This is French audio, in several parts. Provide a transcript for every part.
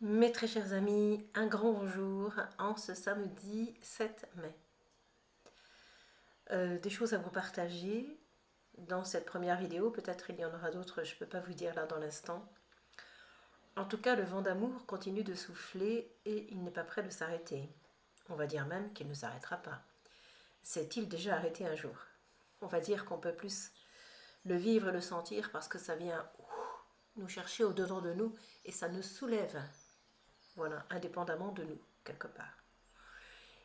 Mes très chers amis, un grand bonjour en ce samedi 7 mai. Des choses à vous partager dans cette première vidéo, peut-être il y en aura d'autres, je ne peux pas vous dire là dans l'instant. En tout cas, le vent d'amour continue de souffler et il n'est pas prêt de s'arrêter. On va dire même qu'il ne s'arrêtera pas. S'est-il déjà arrêté un jour? On va dire qu'on peut plus le vivre et le sentir parce que ça vient nous chercher au-dedans de nous et ça nous soulève, voilà, indépendamment de nous, quelque part.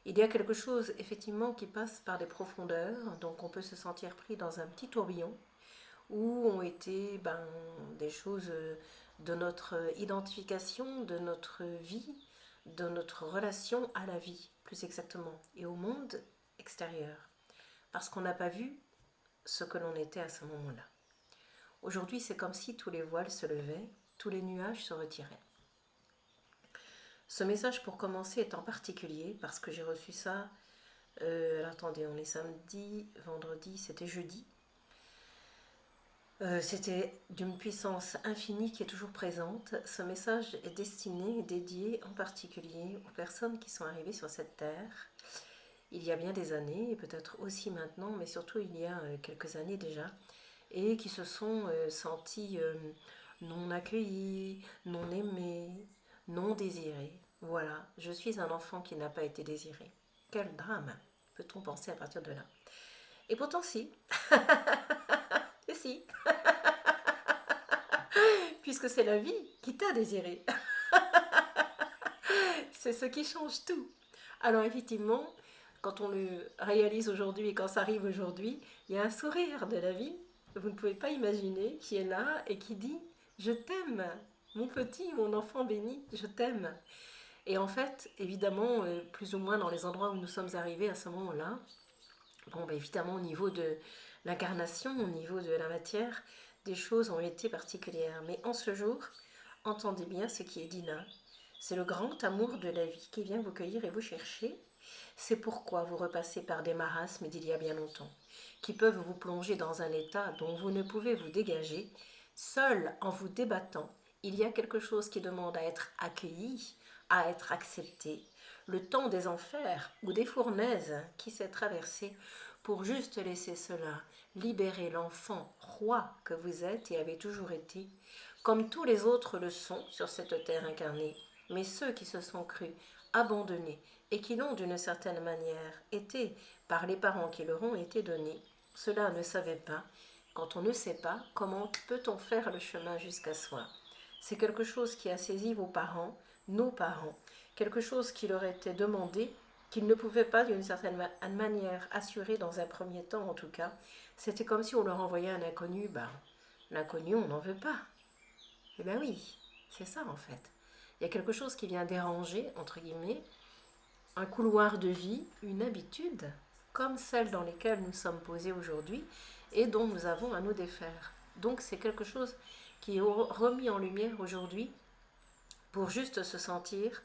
Il y a quelque chose effectivement qui passe par des profondeurs, donc on peut se sentir pris dans un petit tourbillon où ont été des choses de notre identification, de notre vie, de notre relation à la vie, plus exactement, et au monde extérieur, parce qu'on n'a pas vu ce que l'on était à ce moment-là. Aujourd'hui, c'est comme si tous les voiles se levaient, tous les nuages se retiraient. Ce message pour commencer est en particulier parce que j'ai reçu ça. Attendez, on est samedi, vendredi, c'était jeudi. C'était d'une puissance infinie qui est toujours présente. Ce message est destiné et dédié en particulier aux personnes qui sont arrivées sur cette terre il y a bien des années, et peut-être aussi maintenant, mais surtout il y a quelques années déjà, et qui se sont senties non accueillies, non aimées, non désirées. Voilà, je suis un enfant qui n'a pas été désiré. Quel drame peut-on penser à partir de là? Et pourtant si, et si, puisque c'est la vie qui t'a désiré. C'est ce qui change tout. Alors effectivement, quand on le réalise aujourd'hui et quand ça arrive aujourd'hui, il y a un sourire de la vie, vous ne pouvez pas imaginer, qui est là et qui dit « Je t'aime, mon petit, mon enfant béni, je t'aime ». Et en fait, évidemment, plus ou moins dans les endroits où nous sommes arrivés à ce moment-là, bon, évidemment, au niveau de l'incarnation, au niveau de la matière, des choses ont été particulières. Mais en ce jour, entendez bien ce qui est dit là. C'est le grand amour de la vie qui vient vous cueillir et vous chercher. C'est pourquoi vous repassez par des marasmes d'il y a bien longtemps, qui peuvent vous plonger dans un état dont vous ne pouvez vous dégager. Seul en vous débattant, il y a quelque chose qui demande à être accueilli, à être accepté. Le temps des enfers ou des fournaises qui s'est traversé pour juste laisser cela, libérer l'enfant roi que vous êtes et avez toujours été, comme tous les autres le sont sur cette terre incarnée. Mais ceux qui se sont crus abandonnés et qui l'ont d'une certaine manière été par les parents qui leur ont été donnés, cela ne savait pas. Quand on ne sait pas, comment peut-on faire le chemin jusqu'à soi? C'est quelque chose qui a saisi vos parents, nos parents, quelque chose qui leur était demandé, qu'ils ne pouvaient pas d'une certaine manière assurer dans un premier temps en tout cas. C'était comme si on leur envoyait un inconnu. L'inconnu, on n'en veut pas. Eh bien oui, c'est ça en fait. Il y a quelque chose qui vient déranger, entre guillemets, un couloir de vie, une habitude, comme celle dans lesquelles nous sommes posés aujourd'hui et dont nous avons à nous défaire. Donc c'est quelque chose qui est remis en lumière aujourd'hui pour juste se sentir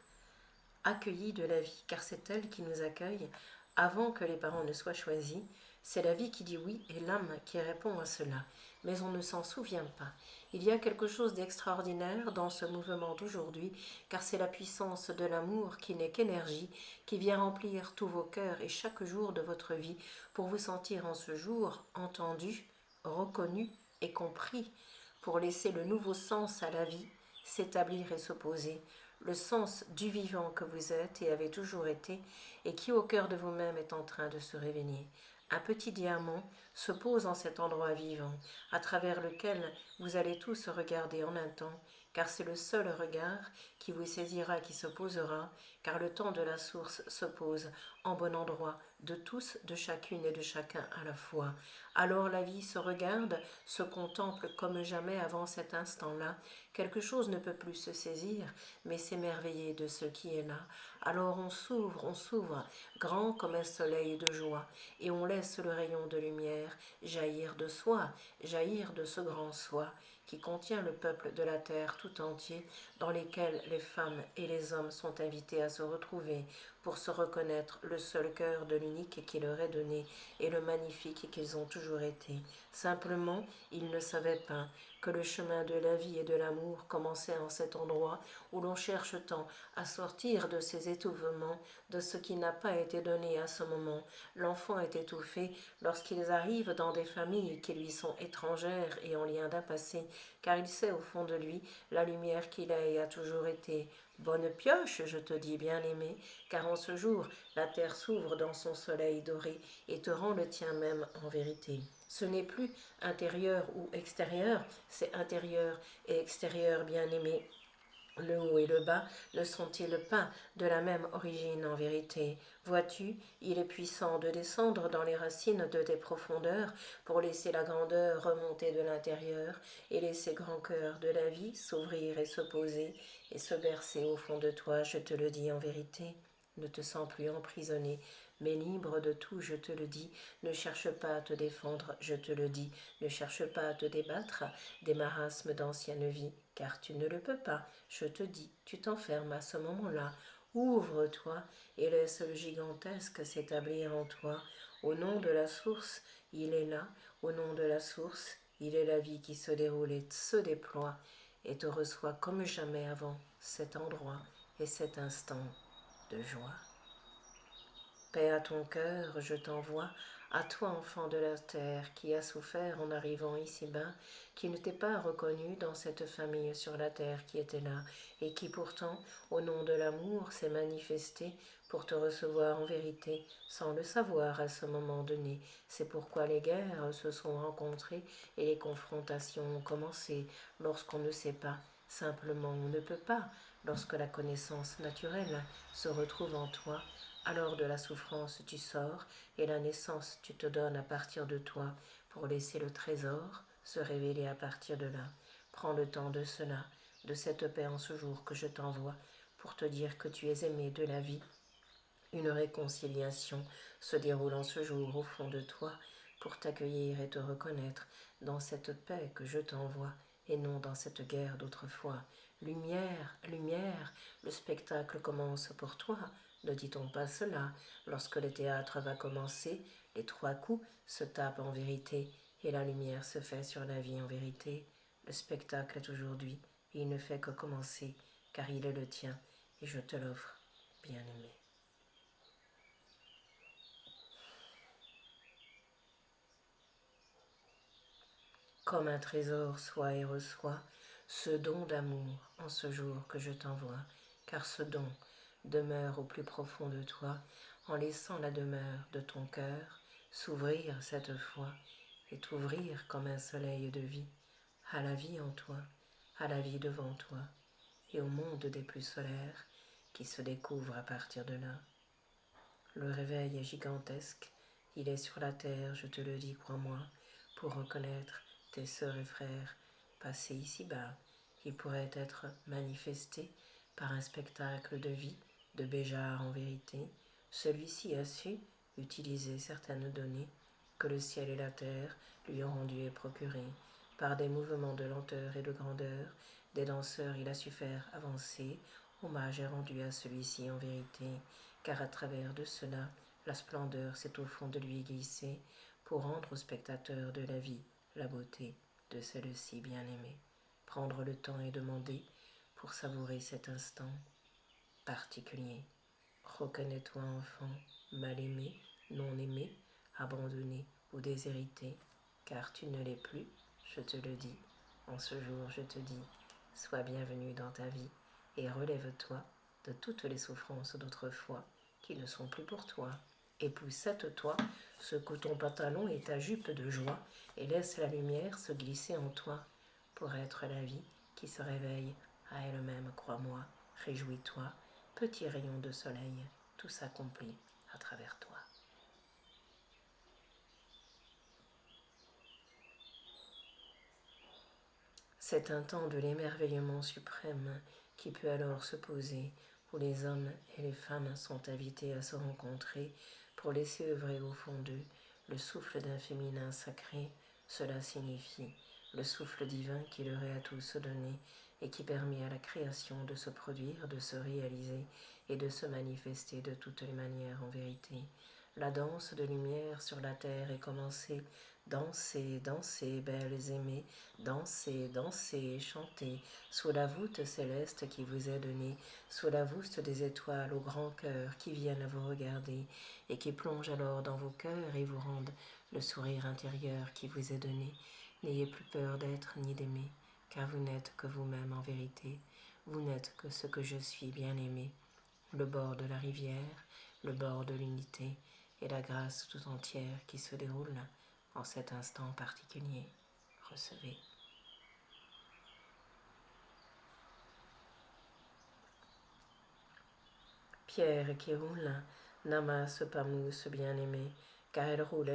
accueilli de la vie, car c'est elle qui nous accueille avant que les parents ne soient choisis. C'est la vie qui dit oui et l'âme qui répond à cela. Mais on ne s'en souvient pas. Il y a quelque chose d'extraordinaire dans ce mouvement d'aujourd'hui, car c'est la puissance de l'amour qui n'est qu'énergie, qui vient remplir tous vos cœurs et chaque jour de votre vie pour vous sentir en ce jour entendu, reconnu et compris, pour laisser le nouveau sens à la vie s'établir et s'opposer, le sens du vivant que vous êtes et avez toujours été, et qui au cœur de vous-même est en train de se réveiller. Un petit diamant se pose en cet endroit vivant, à travers lequel vous allez tous regarder en un temps, car c'est le seul regard qui vous saisira, qui se posera, car le temps de la source se pose en bon endroit, de tous, de chacune et de chacun à la fois. Alors la vie se regarde, se contemple comme jamais avant cet instant-là. Quelque chose ne peut plus se saisir, mais s'émerveiller de ce qui est là. Alors on s'ouvre, grand comme un soleil de joie, et on laisse le rayon de lumière jaillir de soi, jaillir de ce grand soi qui contient le peuple de la terre tout entier, dans lesquels les femmes et les hommes sont invités à se retrouver pour se reconnaître le seul cœur de l'unique qui leur est donné et le magnifique qu'ils ont toujours été. Simplement, ils ne savaient pas que le chemin de la vie et de l'amour commençait en cet endroit où l'on cherche tant à sortir de ses étouffements, de ce qui n'a pas été donné à ce moment. L'enfant est étouffé lorsqu'ils arrivent dans des familles qui lui sont étrangères et en lien d'un passé, car il sait au fond de lui la lumière qu'il a et a toujours été. Bonne pioche, je te dis, bien-aimé, car en ce jour, la terre s'ouvre dans son soleil doré et te rend le tien même en vérité. Ce n'est plus intérieur ou extérieur, c'est intérieur et extérieur, bien-aimé. Le haut et le bas ne sont-ils pas de la même origine en vérité? Vois-tu, il est puissant de descendre dans les racines de tes profondeurs pour laisser la grandeur remonter de l'intérieur et laisser grand cœur de la vie s'ouvrir et se poser et se bercer au fond de toi, je te le dis en vérité. Ne te sens plus emprisonné, mais libre de tout, je te le dis. Ne cherche pas à te défendre, je te le dis. Ne cherche pas à te débattre des marasmes d'ancienne vie, car tu ne le peux pas. Je te dis, tu t'enfermes à ce moment-là. Ouvre-toi et laisse le gigantesque s'établir en toi. Au nom de la source, il est là. Au nom de la source, il est la vie qui se déroule et se déploie et te reçoit comme jamais avant cet endroit et cet instant de joie. Paix à ton cœur, je t'envoie, à toi enfant de la terre, qui a souffert en arrivant ici-bas, qui ne t'est pas reconnu dans cette famille sur la terre qui était là, et qui pourtant, au nom de l'amour, s'est manifesté pour te recevoir en vérité, sans le savoir à ce moment donné. C'est pourquoi les guerres se sont rencontrées et les confrontations ont commencé, lorsqu'on ne sait pas. Simplement, on ne peut pas, lorsque la connaissance naturelle se retrouve en toi. Alors de la souffrance tu sors, et la naissance tu te donnes à partir de toi, pour laisser le trésor se révéler à partir de là. Prends le temps de cela, de cette paix en ce jour que je t'envoie, pour te dire que tu es aimé de la vie. Une réconciliation se déroule en ce jour au fond de toi, pour t'accueillir et te reconnaître dans cette paix que je t'envoie, et non dans cette guerre d'autrefois. Lumière, lumière, le spectacle commence pour toi. Ne dit-on pas cela? Lorsque le théâtre va commencer, les 3 coups se tapent en vérité, et la lumière se fait sur la vie en vérité. Le spectacle est aujourd'hui, et il ne fait que commencer, car il est le tien, et je te l'offre, bien-aimé. Comme un trésor sois et reçois ce don d'amour en ce jour que je t'envoie, car ce don demeure au plus profond de toi, en laissant la demeure de ton cœur s'ouvrir cette fois et t'ouvrir comme un soleil de vie, à la vie en toi, à la vie devant toi, et au monde des plus solaires qui se découvre à partir de là. Le réveil est gigantesque, il est sur la terre, je te le dis, crois-moi, pour reconnaître tes sœurs et frères passés ici-bas. Il pourrait être manifesté par un spectacle de vie de Béjar en vérité. Celui-ci a su utiliser certaines données que le ciel et la terre lui ont rendues et procurées. Par des mouvements de lenteur et de grandeur, des danseurs il a su faire avancer. Hommage est rendu à celui-ci en vérité, car à travers de cela, la splendeur s'est au fond de lui glissée pour rendre au spectateur de la vie la beauté de celle-ci bien-aimée. Prendre le temps et demander pour savourer cet instant particulier. Reconnais-toi enfant, mal aimé, non aimé, abandonné ou déshérité, car tu ne l'es plus, je te le dis. En ce jour, je te dis, sois bienvenu dans ta vie et relève-toi de toutes les souffrances d'autrefois qui ne sont plus pour toi. Époussette-toi, secoue ton pantalon et ta jupe de joie et laisse la lumière se glisser en toi pour être la vie qui se réveille à elle-même, crois-moi. Réjouis-toi, petit rayon de soleil, tout s'accomplit à travers toi. C'est un temps de l'émerveillement suprême qui peut alors se poser, où les hommes et les femmes sont invités à se rencontrer pour laisser œuvrer au fond d'eux le souffle d'un féminin sacré. Cela signifie le souffle divin qui leur est à tous donné et qui permet à la création de se produire, de se réaliser et de se manifester de toutes les manières en vérité. La danse de lumière sur la terre est commencée Dansez, dansez, belles aimées, dansez, dansez, chantez, sous la voûte céleste qui vous est donnée, sous la voûte des étoiles au grand cœur qui viennent vous regarder et qui plongent alors dans vos cœurs et vous rendent le sourire intérieur qui vous est donné. N'ayez plus peur d'être ni d'aimer, car vous n'êtes que vous-même en vérité, vous n'êtes que ce que je suis bien-aimé, le bord de la rivière, le bord de l'unité et la grâce tout entière qui se déroule en cet instant particulier. Recevez. Pierre qui roule, n'amasse pas mousse bien-aimée, car elle roule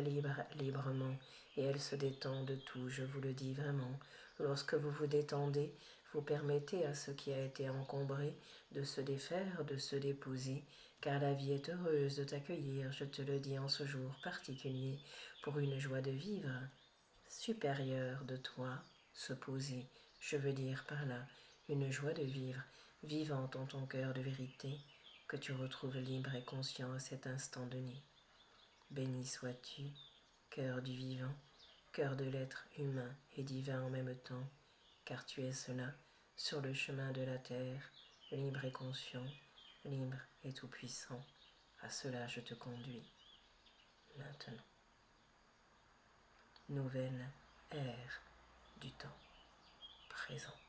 librement, et elle se détend de tout, je vous le dis vraiment. Lorsque vous vous détendez, vous permettez à ce qui a été encombré de se défaire, de se déposer, car la vie est heureuse de t'accueillir, je te le dis en ce jour particulier, pour une joie de vivre supérieure de toi, se poser, je veux dire par là, une joie de vivre, vivante en ton cœur de vérité, que tu retrouves libre et conscient à cet instant donné. Béni sois-tu, cœur du vivant, cœur de l'être humain et divin en même temps, car tu es cela, sur le chemin de la terre, libre et conscient, libre et tout-puissant. À cela je te conduis, maintenant. Nouvelle ère du temps présent.